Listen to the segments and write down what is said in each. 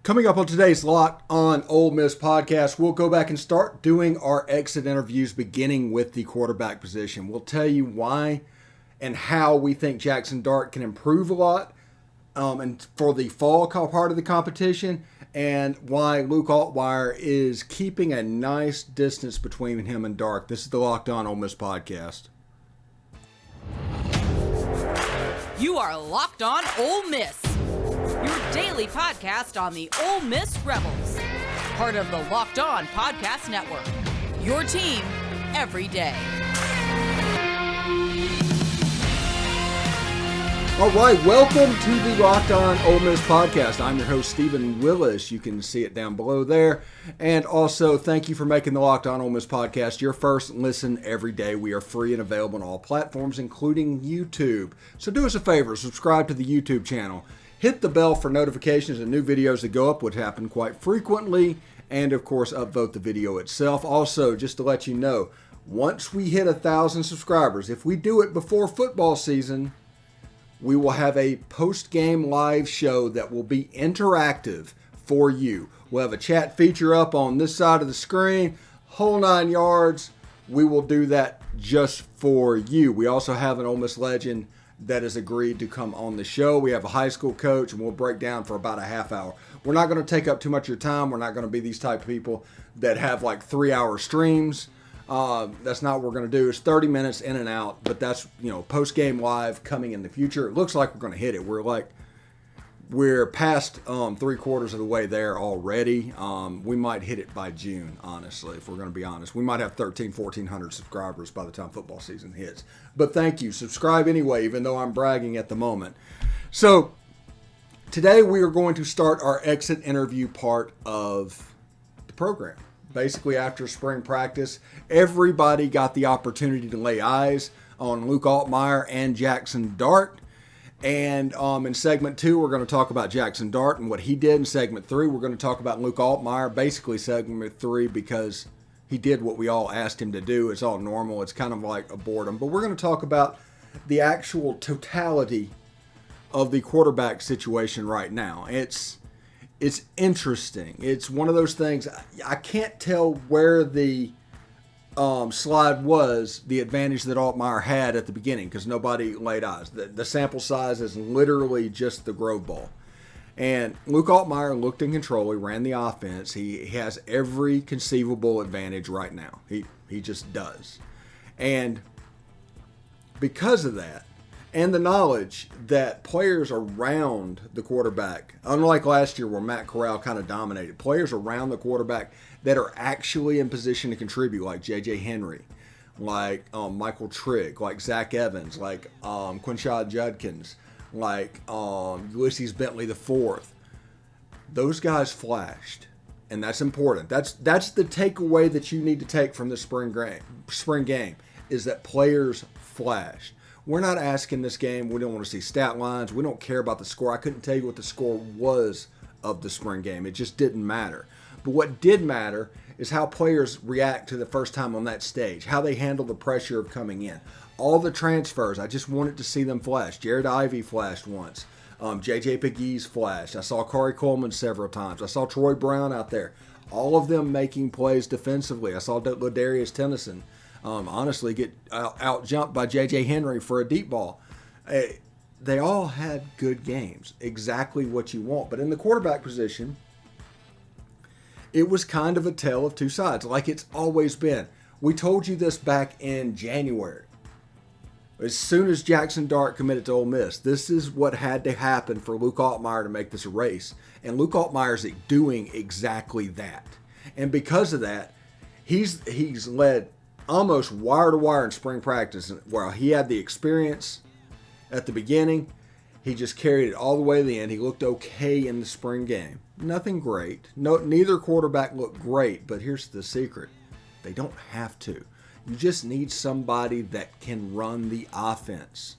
Coming up on today's Locked On Ole Miss podcast, we'll go back and start doing our exit interviews beginning with the quarterback position. We'll tell you why and how we think Jaxson Dart can improve a lot and for the fall part of the competition, and why Luke Altmyer is keeping a nice distance between him and Dart. This is the Locked On Ole Miss podcast. You are Locked On Ole Miss, your daily podcast on the Ole Miss Rebels. Part of the Locked On Podcast Network, your team every day. All right, welcome to the Locked On Ole Miss podcast. I'm your host, Stephen Willis. You can see it down below there. And also, thank you for making the Locked On Ole Miss podcast your first listen every day. We are free and available on all platforms, including YouTube. So do us a favor, subscribe to the YouTube channel. Hit the bell for notifications and new videos that go up, which happen quite frequently. And, of course, upvote the video itself. Also, just to let you know, once we hit 1,000 subscribers, if we do it before football season, we will have a post-game live show that will be interactive for you. We'll have a chat feature up on this side of the screen, whole 9 yards. We will do that just for you. We also have an Ole Miss legend that has agreed to come on the show. We have a high school coach, and we'll break down for about a half hour. We're not going to take up too much of your time. We're not going to be these type of people that have like 3-hour streams. That's not what we're going to do. It's 30 minutes in and out, but that's, post-game live coming in the future. It looks like we're going to hit it. We're past 3/4 of the way there already. We might hit it by June, honestly, if we're going to be honest. We might have 1,400 subscribers by the time football season hits. But thank you. Subscribe anyway, even though I'm bragging at the moment. So today we are going to start our exit interview part of the program. Basically, after spring practice, everybody got the opportunity to lay eyes on Luke Altmyer and Jaxson Dart. And in segment 2, we're going to talk about Jaxson Dart and what he did. In segment 3, we're going to talk about Luke Altmyer. Basically, segment 3, because he did what we all asked him to do. It's all normal. It's kind of like a boredom. But we're going to talk about the actual totality of the quarterback situation right now. It's interesting. It's one of those things. I can't tell where the slide was, the advantage that Altmyer had at the beginning, because nobody laid eyes. The sample size is literally just the Grove Bowl. And Luke Altmyer looked in control. He ran the offense. He has every conceivable advantage right now. He just does. And because of that, and the knowledge that players around the quarterback, unlike last year where Matt Corral kind of dominated, players around the quarterback that are actually in position to contribute, like J.J. Henry, like Michael Trigg, like Zach Evans, like Quinshad Judkins, like Ulysses Bentley IV. Those guys flashed, and that's important. That's the takeaway that you need to take from the spring game, is that players flashed. We're not asking this game. We don't want to see stat lines. We don't care about the score. I couldn't tell you what the score was of the spring game. It just didn't matter. But what did matter is how players react to the first time on that stage, how they handle the pressure of coming in. All the transfers, I just wanted to see them flash. Jared Ivey flashed once. J.J. Pegues flashed. I saw Corey Coleman several times. I saw Troy Brown out there. All of them making plays defensively. I saw Ladarius Tennyson honestly get out-jumped by J.J. Henry for a deep ball. They all had good games, exactly what you want. But in the quarterback position, it was kind of a tale of two sides, like it's always been. We told you this back in January. As soon as Jaxson Dart committed to Ole Miss, this is what had to happen for Luke Altmyer to make this a race. And Luke Altmyer is doing exactly that. And because of that, he's led almost wire to wire in spring practice. While he had the experience at the beginning, he just carried it all the way to the end. He looked okay in the spring game. Nothing great. Neither quarterback looked great, but here's the secret. They don't have to. You just need somebody that can run the offense.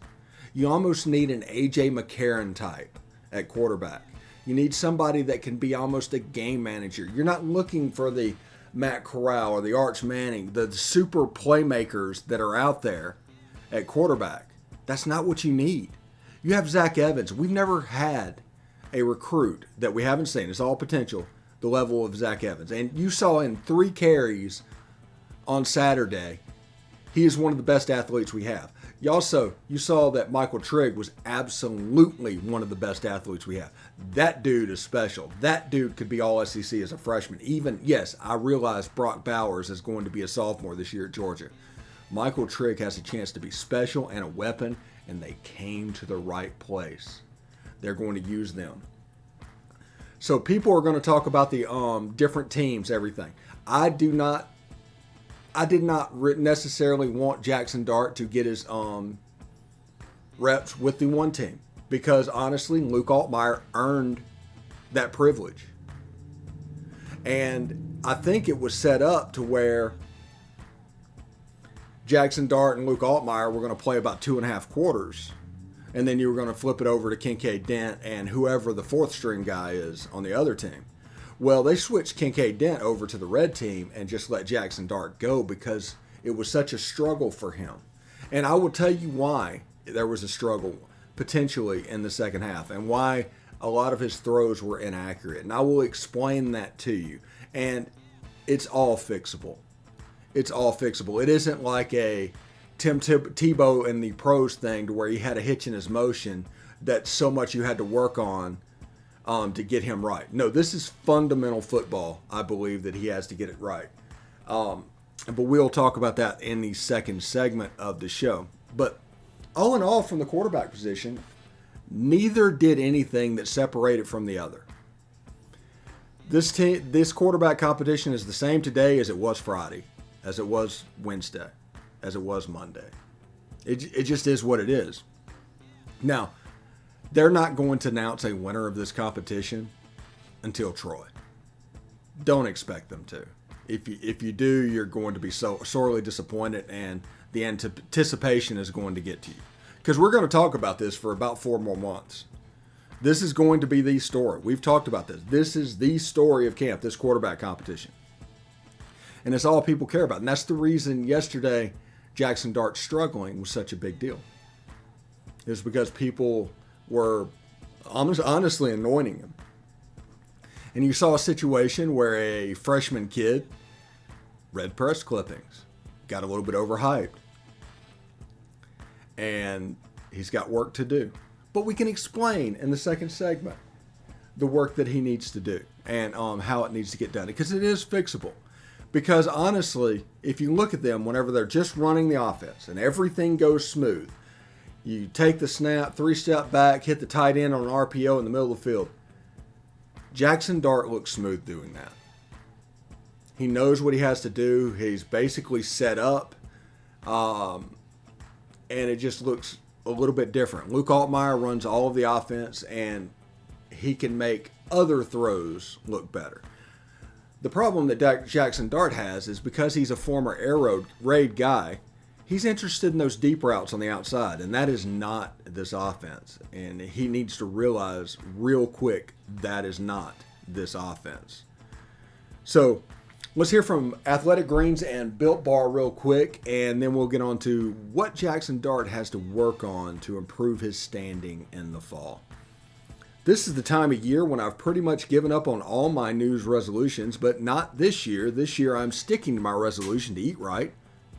You almost need an A.J. McCarron type at quarterback. You need somebody that can be almost a game manager. You're not looking for the Matt Corral or the Arch Manning, the super playmakers that are out there at quarterback. That's not what you need. You have Zach Evans. We've never had a recruit that we haven't seen, it's all potential, the level of Zach Evans. And you saw in 3 carries on Saturday, he is one of the best athletes we have. You saw that Michael Trigg was absolutely one of the best athletes we have. That dude is special. That dude could be all SEC as a freshman. Even, yes, I realize Brock Bowers is going to be a sophomore this year at Georgia. Michael Trigg has a chance to be special and a weapon, and they came to the right place. They're going to use them. So people are going to talk about the different teams, everything. I did not necessarily want Jaxson Dart to get his reps with the one team, because honestly, Luke Altmyer earned that privilege. And I think it was set up to where Jaxson Dart and Luke Altmyer were going to play about 2.5 quarters, and then you were going to flip it over to Kincaid Dent and whoever the 4th string guy is on the other team. Well, they switched Kincaid Dent over to the red team and just let Jaxson Dart go because it was such a struggle for him. And I will tell you why there was a struggle potentially in the second half and why a lot of his throws were inaccurate. And I will explain that to you. And it's all fixable. It's all fixable. It isn't like a Tim Tebow in the pros thing to where he had a hitch in his motion that so much you had to work on to get him right. No, this is fundamental football. I believe that he has to get it right. But we'll talk about that in the second segment of the show. But all in all, from the quarterback position, neither did anything that separated from the other. This quarterback competition is the same today as it was Friday, as it was Wednesday, as it was Monday. It just is what it is. Now, they're not going to announce a winner of this competition until Troy. Don't expect them to. If you do, you're going to be so sorely disappointed, and the anticipation is going to get to you. Because we're going to talk about this for about 4 more months. This is going to be the story. We've talked about this. This is the story of camp, this quarterback competition. And it's all people care about. And that's the reason yesterday Jaxson Dart struggling was such a big deal. It was because people were honestly anointing him. And you saw a situation where a freshman kid read press clippings, got a little bit overhyped, and he's got work to do. But we can explain in the second segment the work that he needs to do and how it needs to get done, because it is fixable. Because honestly, if you look at them whenever they're just running the offense and everything goes smooth, you take the snap, 3-step back, hit the tight end on an RPO in the middle of the field. Jaxson Dart looks smooth doing that. He knows what he has to do. He's basically set up, and it just looks a little bit different. Luke Altmyer runs all of the offense, and he can make other throws look better. The problem that Jaxson Dart has is because he's a former air raid guy, he's interested in those deep routes on the outside, and that is not this offense. And he needs to realize real quick that is not this offense. So let's hear from Athletic Greens and Built Bar real quick, and then we'll get on to what Jaxson Dart has to work on to improve his standing in the fall. This is the time of year when I've pretty much given up on all my New Year's resolutions, but not this year. This year I'm sticking to my resolution to eat right,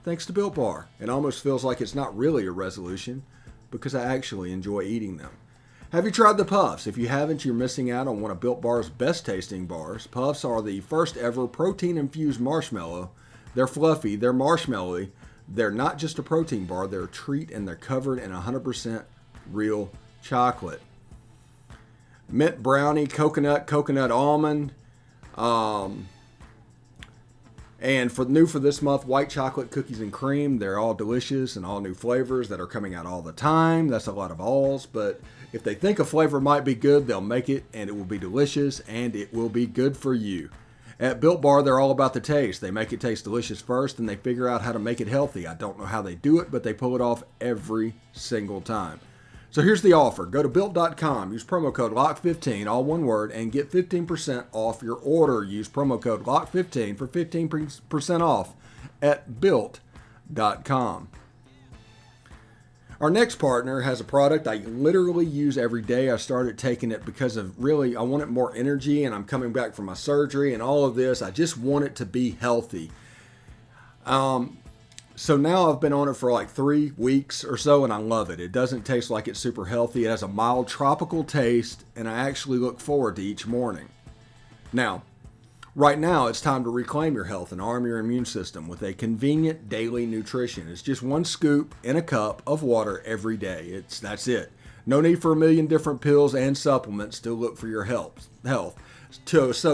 thanks to Built Bar. It almost feels like it's not really a resolution because I actually enjoy eating them. Have you tried the Puffs? If you haven't, you're missing out on one of Built Bar's best tasting bars. Puffs are the first ever protein-infused marshmallow. They're fluffy, they're marshmallowy. They're not just a protein bar, they're a treat, and they're covered in 100% real chocolate. Mint brownie, coconut almond, and for this month, white chocolate cookies and cream. They're all delicious and all new flavors that are coming out all the time. That's a lot of alls, but if they think a flavor might be good, they'll make it, and it will be delicious, and it will be good for you. At Built Bar, they're all about the taste. They make it taste delicious first, and they figure out how to make it healthy. I don't know how they do it, but they pull it off every single time. So here's the offer. Go to Built.com, use promo code LOCK15, all one word, and get 15% off your order. Use promo code LOCK15 for 15% off at Built.com. Our next partner has a product I literally use every day. I started taking it because of I wanted more energy, and I'm coming back from my surgery and all of this. I just want it to be healthy. So now I've been on it for like 3 weeks or so, and I love it. It doesn't taste like it's super healthy. It has a mild tropical taste, and I actually look forward to each morning. Now, right now, it's time to reclaim your health and arm your immune system with a convenient daily nutrition. It's just 1 scoop in a cup of water every day. That's it. No need for a million different pills and supplements to look for your health. So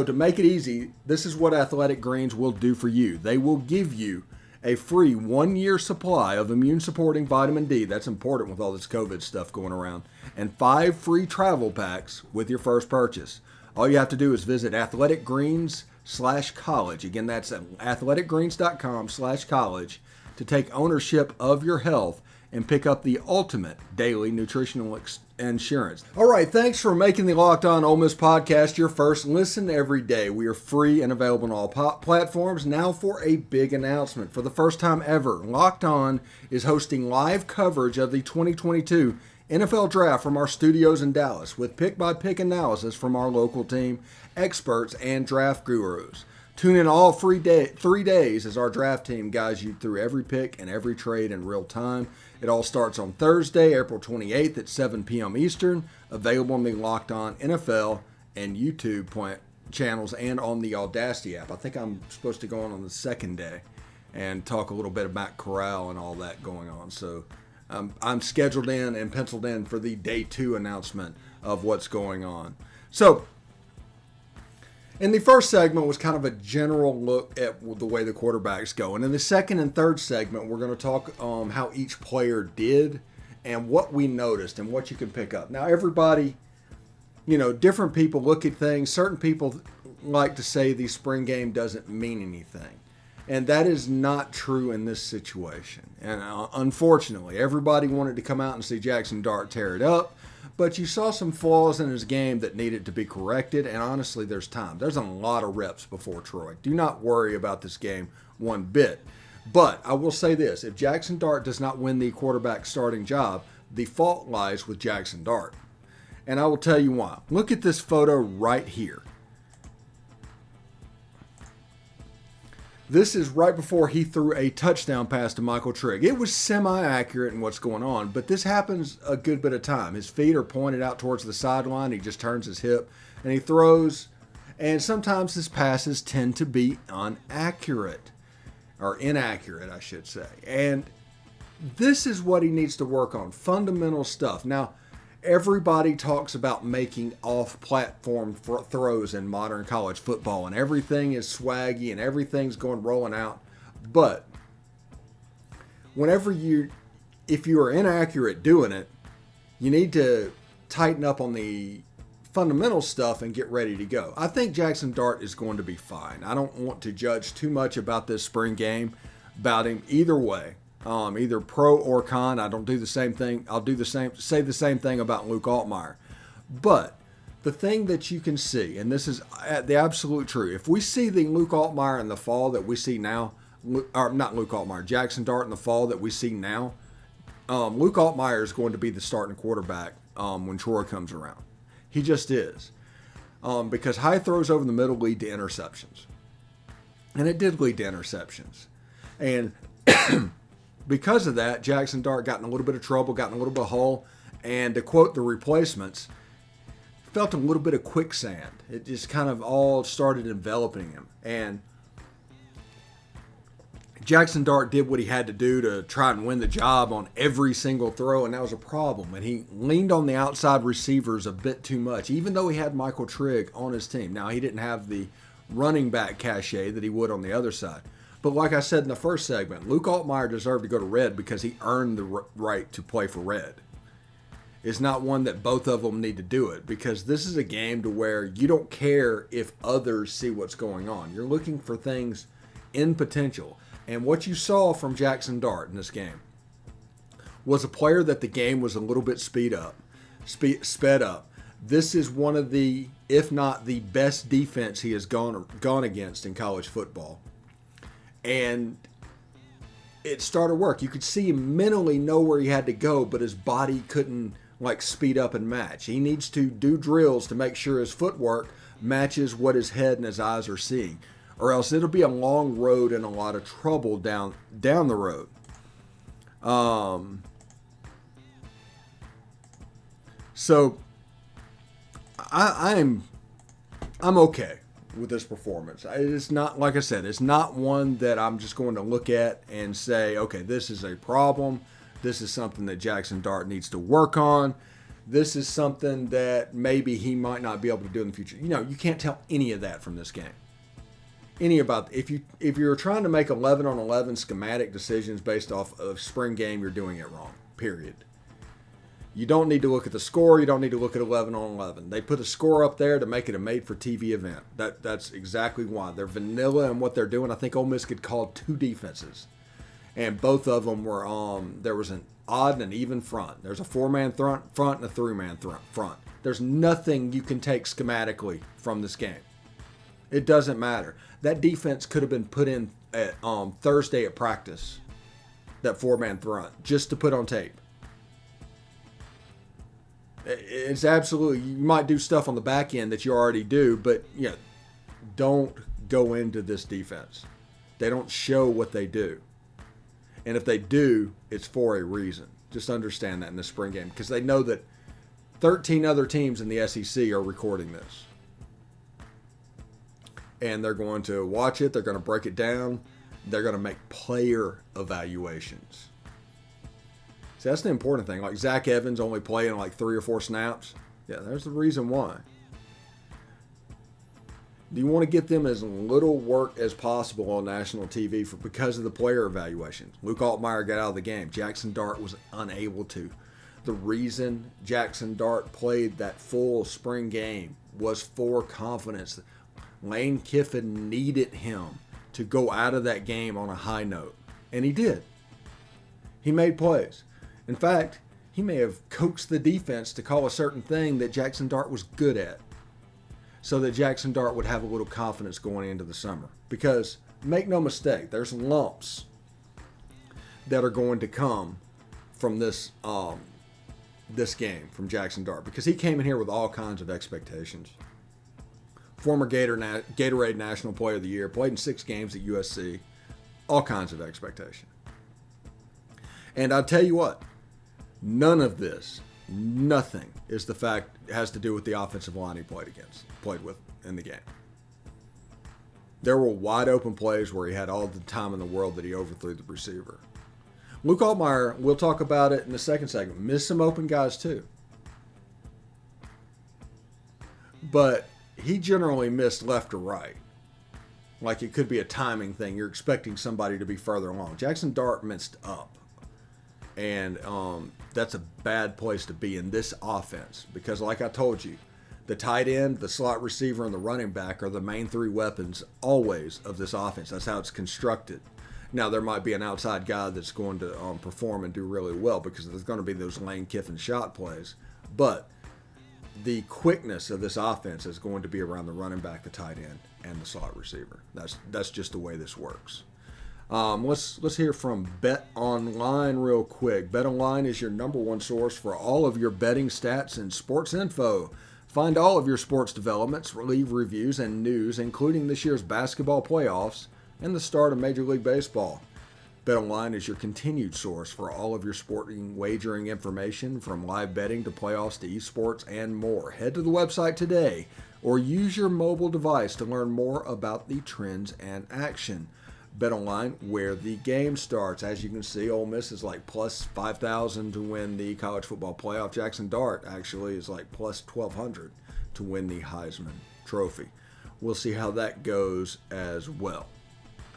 to make it easy, this is what Athletic Greens will do for you. They will give you a free 1-year supply of immune-supporting vitamin D. That's important with all this COVID stuff going around. And 5 free travel packs with your first purchase. All you have to do is visit athleticgreens.com/college. Again, that's at athleticgreens.com/college to take ownership of your health and pick up the ultimate daily nutritional insurance. All right, thanks for making the Locked On Ole Miss podcast your first listen every day. We are free and available on all platforms. Now for a big announcement. For the first time ever, Locked On is hosting live coverage of the 2022 NFL Draft from our studios in Dallas with pick-by-pick analysis from our local team, experts, and draft gurus. Tune in all 3 days as our draft team guides you through every pick and every trade in real time. It all starts on Thursday, April 28th at 7 p.m. Eastern, available on the Locked On NFL and YouTube channels and on the Audacity app. I think I'm supposed to go on the second day and talk a little bit about Corral and all that going on. So I'm scheduled in and penciled in for the day 2 announcement of what's going on. So, in the first segment was kind of a general look at the way the quarterbacks go. And in the second and third segment, we're going to talk how each player did and what we noticed and what you can pick up. Now, everybody, different people look at things. Certain people like to say the spring game doesn't mean anything. And that is not true in this situation. And unfortunately, everybody wanted to come out and see Jaxson Dart tear it up. But you saw some flaws in his game that needed to be corrected, and honestly, there's time. There's a lot of reps before Troy. Do not worry about this game one bit. But I will say this, if Jaxson Dart does not win the quarterback starting job, the fault lies with Jaxson Dart. And I will tell you why. Look at this photo right here. This is right before he threw a touchdown pass to Michael Trigg. It was semi-accurate in what's going on, but this happens a good bit of time. His feet are pointed out towards the sideline. He just turns his hip and he throws. And sometimes his passes tend to be inaccurate, I should say. And this is what he needs to work on, fundamental stuff. Now, everybody talks about making off-platform throws in modern college football, and everything is swaggy and everything's rolling out. But if you are inaccurate doing it, you need to tighten up on the fundamental stuff and get ready to go. I think Jaxson Dart is going to be fine. I don't want to judge too much about this spring game, about him either way. Either pro or con. I don't do the same thing. I'll say the same thing about Luke Altmyer. But the thing that you can see, and this is the absolute truth, if we see the Luke Altmyer in the fall that we see now, or not Luke Altmyer, Jaxson Dart in the fall that we see now, Luke Altmyer is going to be the starting quarterback when Troy comes around. He just is. Because high throws over the middle lead to interceptions. And it did lead to interceptions. And because of that, Jaxson Dart got in a little bit of trouble, got in a little bit of hole, and to quote the replacements, felt a little bit of quicksand. It just kind of all started enveloping him. And Jaxson Dart did what he had to do to try and win the job on every single throw, and that was a problem. And he leaned on the outside receivers a bit too much, even though he had Michael Trigg on his team. Now, he didn't have the running back cachet that he would on the other side. But like I said in the first segment, Luke Altmyer deserved to go to Red because he earned the right to play for Red. It's not one that both of them need to do it, because this is a game to where you don't care if others see what's going on. You're looking for things in potential. And what you saw from Jaxson Dart in this game was a player that the game was a little bit sped up. This is one of the, if not the best defense he has gone against in college football. And it started work. You could see him mentally know where he had to go, but his body couldn't like speed up and match. He needs to do drills to make sure his footwork matches what his head and his eyes are seeing, or else it'll be a long road and a lot of trouble down the road. So I'm okay with this performance. It's not, like I said, it's not one that I'm just going to look at and say, okay, this is a problem. This is something that Jaxson Dart needs to work on. This is something that maybe he might not be able to do in the future. You know, you can't tell any of that from this game. If you're trying to make 11 on 11 schematic decisions based off of spring game, you're doing it wrong. Period. You don't need to look at the score. You don't need to look at 11 on 11. They put a score up there to make it a made-for-TV event. That's exactly why. They're vanilla in what they're doing. I think Ole Miss could call 2 defenses, and both of them were there was an odd and an even front. There's a 4-man front and a 3-man front. There's nothing you can take schematically from this game. It doesn't matter. That defense could have been put in at Thursday at practice, that 4-man front, just to put on tape. It's absolutely, you might do stuff on the back end that you already do, but yeah, don't go into this defense. They don't show what they do. And if they do, it's for a reason. Just understand that in the spring game, because they know that 13 other teams in the SEC are recording this. And they're going to watch it. They're going to break it down. They're going to make player evaluations. See, that's the important thing. Like Zach Evans only playing like 3 or 4 snaps. Yeah, there's the reason why. Do you want to get them as little work as possible on national TV because of the player evaluations? Luke Altmyer got out of the game. Jaxson Dart was unable to. The reason Jaxson Dart played that full spring game was for confidence. Lane Kiffin needed him to go out of that game on a high note. And he did. He made plays. In fact, he may have coaxed the defense to call a certain thing that Jaxson Dart was good at, so that Jaxson Dart would have a little confidence going into the summer. Because, make no mistake, there's lumps that are going to come from this game from Jaxson Dart, because he came in here with all kinds of expectations. Former Gatorade National Player of the Year, played in 6 games at USC, all kinds of expectation. And I'll tell you what, none of this, nothing is the fact has to do with the offensive line he played with in the game. There were wide open plays where he had all the time in the world that he overthrew the receiver. Luke Altmyer, we'll talk about it in the second segment, missed some open guys too. But he generally missed left or right. Like it could be a timing thing. You're expecting somebody to be further along. Jaxson Dart missed up. And that's a bad place to be in this offense, because like I told you, the tight end, the slot receiver, and the running back are the main 3 weapons always of this offense. That's how it's constructed. Now, there might be an outside guy that's going to perform and do really well, because there's going to be those Lane Kiffin shot plays. But the quickness of this offense is going to be around the running back, the tight end, and the slot receiver. That's just the way this works. Let's hear from Bet Online real quick. Bet Online is your #1 source for all of your betting stats and sports info. Find all of your sports developments, league reviews, and news, including this year's basketball playoffs and the start of Major League Baseball. Bet Online is your continued source for all of your sporting wagering information, from live betting to playoffs to esports and more. Head to the website today or use your mobile device to learn more about the trends and action. BetOnline, where the game starts. As you can see, Ole Miss is like plus 5,000 to win the college football playoff. Jaxson Dart actually is like plus 1,200 to win the Heisman Trophy. We'll see how that goes as well.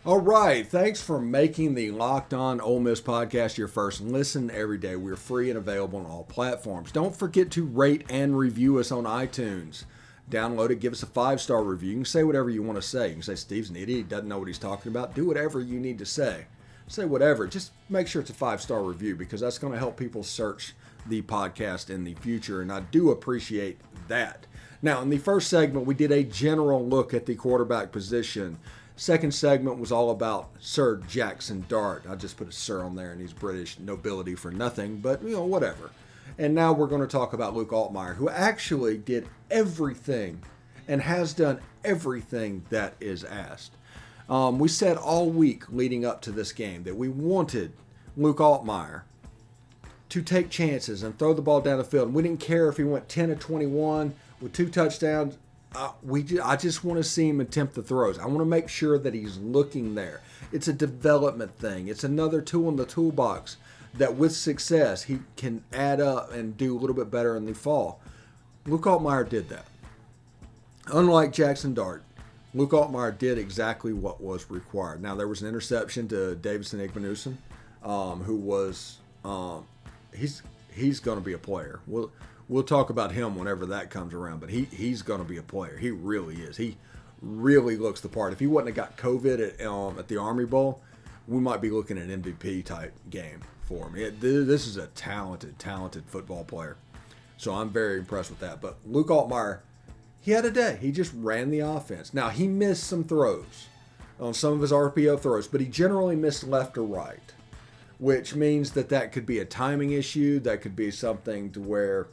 All right, thanks for making the Locked On Ole Miss podcast your first listen every day. We're free and available on all platforms. Don't forget to rate and review us on iTunes. Download it, give us a 5-star review. You can say whatever you want to say. You can say Steve's an idiot, he doesn't know what he's talking about. Do whatever you need to say. Say whatever. Just make sure it's a 5-star review, because that's going to help people search the podcast in the future, and I do appreciate that. Now, in the first segment, we did a general look at the quarterback position. Second segment was all about Sir Jaxson Dart. I just put a Sir on there, and he's British nobility for nothing, but, whatever. And now we're going to talk about Luke Altmyer, who actually did everything and has done everything that is asked. We said all week leading up to this game that we wanted Luke Altmyer to take chances and throw the ball down the field. We didn't care if he went 10 of 21 with 2 touchdowns. I just want to see him attempt the throws. I want to make sure that he's looking there. It's a development thing. It's another tool in the toolbox that with success he can add up and do a little bit better in the fall. Luke Altmyer did that. Unlike Jaxson Dart, Luke Altmyer did exactly what was required. Now, there was an interception to Davidson Igbenusson, who was he's going to be a player. We'll talk about him whenever that comes around, but he's going to be a player. He really is. He really looks the part. If he wouldn't have got COVID at the Army Bowl, we might be looking at an MVP type game for him. This is a talented football player. So I'm very impressed with that. But Luke Altmyer, he had a day. He just ran the offense. Now, he missed some throws on some of his RPO throws, but he generally missed left or right, which means that could be a timing issue. That could be something to where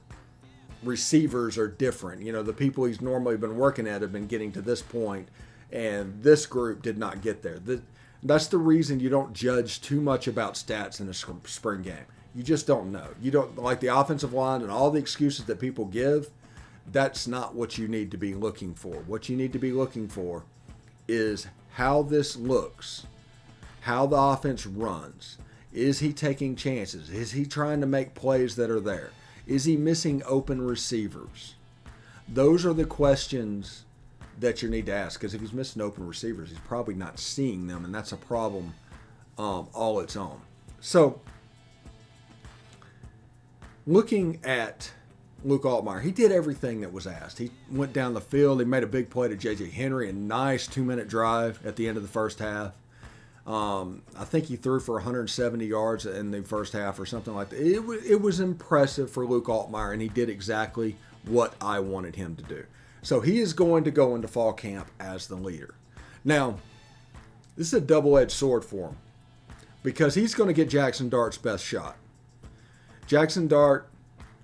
receivers are different. The people he's normally been working at have been getting to this point, and this group did not get there. That's the reason you don't judge too much about stats in a spring game. You just don't know. You don't like the offensive line and all the excuses that people give. That's not what you need to be looking for. What you need to be looking for is how this looks, how the offense runs. Is he taking chances? Is he trying to make plays that are there? Is he missing open receivers? Those are the questions that you need to ask, because if he's missing open receivers, he's probably not seeing them, and that's a problem all its own. So, looking at Luke Altmyer, he did everything that was asked. He went down the field. He made a big play to J.J. Henry, a nice 2-minute drive at the end of the first half. I think he threw for 170 yards in the first half or something like that. It was impressive for Luke Altmyer, and he did exactly what I wanted him to do. So he is going to go into fall camp as the leader. Now, this is a double-edged sword for him, because he's going to get Jaxson Dart's best shot. Jaxson Dart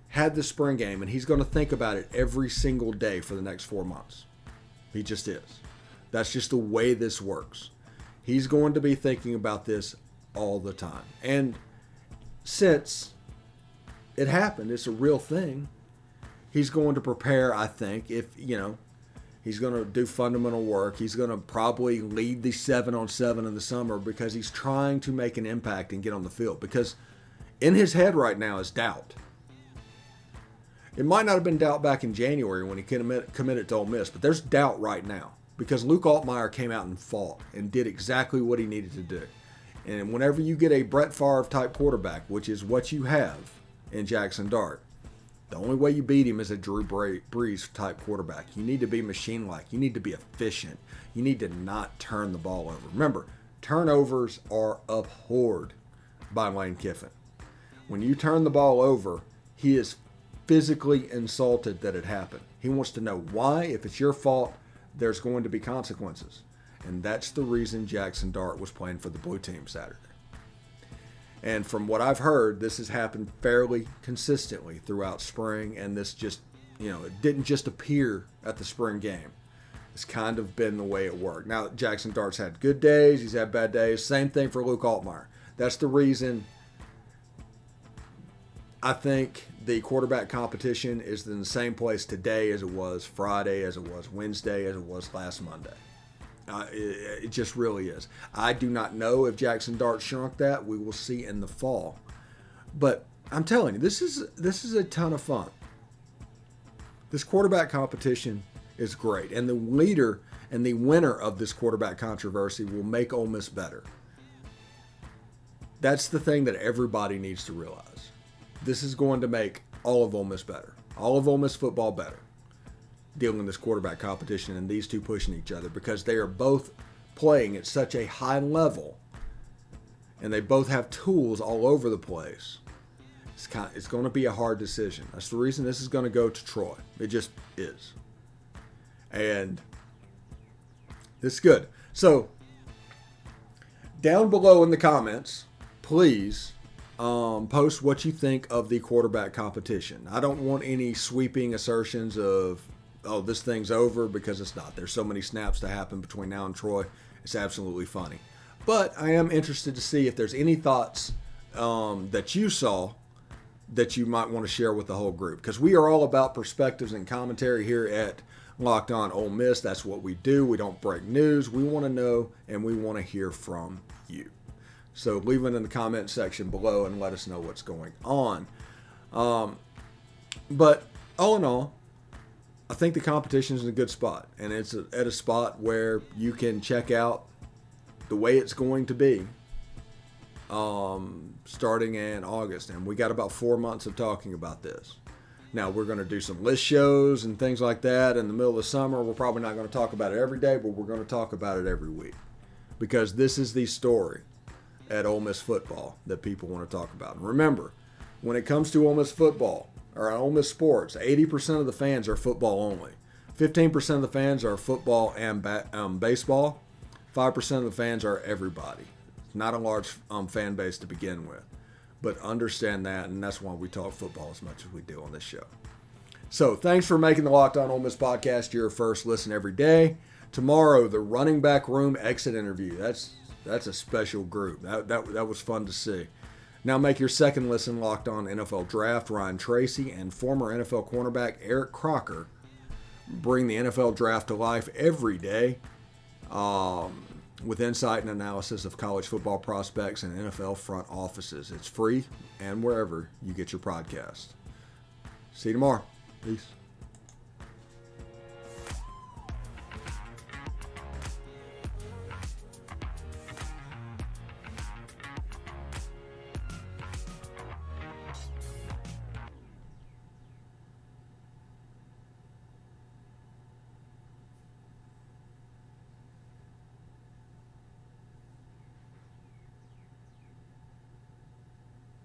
had the spring game, and he's going to think about it every single day for the next 4 months. He just is. That's just the way this works. He's going to be thinking about this all the time. And since it happened, it's a real thing, he's going to prepare, I think, he's going to do fundamental work. He's going to probably lead the 7-on-7 in the summer, because he's trying to make an impact and get on the field. Because in his head right now is doubt. It might not have been doubt back in January when he committed to Ole Miss, but there's doubt right now, because Luke Altmyer came out and fought and did exactly what he needed to do. And whenever you get a Brett Favre type quarterback, which is what you have in Jaxson Dart, the only way you beat him is a Drew Brees type quarterback. You need to be machine-like. You need to be efficient. You need to not turn the ball over. Remember, turnovers are abhorred by Lane Kiffin. When you turn the ball over, he is physically insulted that it happened. He wants to know why. If it's your fault, there's going to be consequences. And that's the reason Jaxson Dart was playing for the blue team Saturday. And from what I've heard, this has happened fairly consistently throughout spring, and this just, it didn't just appear at the spring game. It's kind of been the way it worked. Now, Jaxson Dart's had good days, he's had bad days. Same thing for Luke Altmyer. That's the reason I think the quarterback competition is in the same place today as it was Friday, as it was Wednesday, as it was last Monday. It just really is. I do not know if Jaxson Dart shrunk that. We will see in the fall. But I'm telling you, this is a ton of fun. This quarterback competition is great. And the leader and the winner of this quarterback controversy will make Ole Miss better. That's the thing that everybody needs to realize. This is going to make all of Ole Miss better. All of Ole Miss football better. Dealing in this quarterback competition and these two pushing each other, because they are both playing at such a high level and they both have tools all over the place. It's going to be a hard decision. That's the reason this is going to go to Troy. It just is. And it's good. So, down below in the comments, please post what you think of the quarterback competition. I don't want any sweeping assertions of, oh, this thing's over, because it's not. There's so many snaps to happen between now and Troy. It's absolutely funny. But I am interested to see if there's any thoughts that you saw that you might want to share with the whole group. Because we are all about perspectives and commentary here at Locked On Ole Miss. That's what we do. We don't break news. We want to know and we want to hear from you. So leave it in the comment section below and let us know what's going on. But all in all, I think the competition is in a good spot. And it's at a spot where you can check out the way it's going to be starting in August. And we got about 4 months of talking about this. Now, we're going to do some list shows and things like that in the middle of the summer. We're probably not going to talk about it every day, but we're going to talk about it every week. Because this is the story at Ole Miss football that people want to talk about. And remember, when it comes to Ole Miss football, or Ole Miss sports, 80% of the fans are football only. 15% of the fans are football and baseball. 5% of the fans are everybody. It's not a large fan base to begin with. But understand that, and that's why we talk football as much as we do on this show. So thanks for making the Locked On Ole Miss podcast your first listen every day. Tomorrow, the running back room exit interview. That's a special group. That was fun to see. Now make your second listen Locked On NFL Draft. Ryan Tracy and former NFL cornerback Eric Crocker bring the NFL Draft to life every day with insight and analysis of college football prospects and NFL front offices. It's free and wherever you get your podcast. See you tomorrow. Peace.